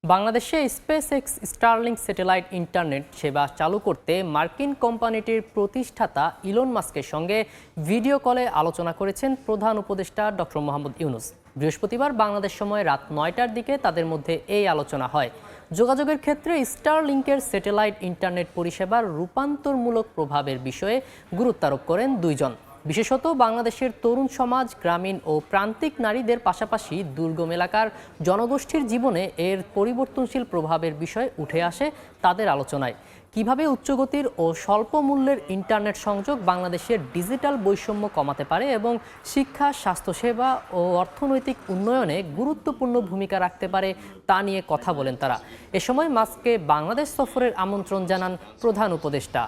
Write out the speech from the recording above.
বাংলাদেশে SpaceX Starlink satellite internet সেবা চালু করতে মার্কিন কোম্পানিটির প্রতিষ্ঠাতা ইলন মাস্কের সঙ্গে ভিডিও কলে আলোচনা করেছেন প্রধান উপদেষ্টা ডক্টর মোহাম্মদ ইউনূস। বৃহস্পতিবার বাংলাদেশ সময় রাত ৯টার দিকে তাদের মধ্যে এই আলোচনা হয়। যোগাযোগের ক্ষেত্রে স্টারলিংকের স্যাটেলাইট ইন্টারনেট পরিষেবার রূপান্তরমূলক প্রভাবের বিষয়ে গুরুত্বারোপ করেন দুইজন। বিশেষত বাংলাদেশের তরুণ সমাজ, গ্রামীণ ও প্রান্তিক নারীদের পাশাপাশি দুর্গম এলাকার জনগোষ্ঠীর জীবনে এর পরিবর্তনশীল প্রভাবের বিষয় উঠে আসে তাদের আলোচনায়। কিভাবে উচ্চগতির ও স্বল্প মূল্যের ইন্টারনেট সংযোগ বাংলাদেশের ডিজিটাল বৈষম্য কমাতে পারে এবং শিক্ষা, স্বাস্থ্যসেবা ও অর্থনৈতিক উন্নয়নে গুরুত্বপূর্ণ ভূমিকা রাখতে পারে তা নিয়ে কথা বলেন তারা। এ সময় মাস্ককে বাংলাদেশ সফরের আমন্ত্রণ জানান প্রধান উপদেষ্টা।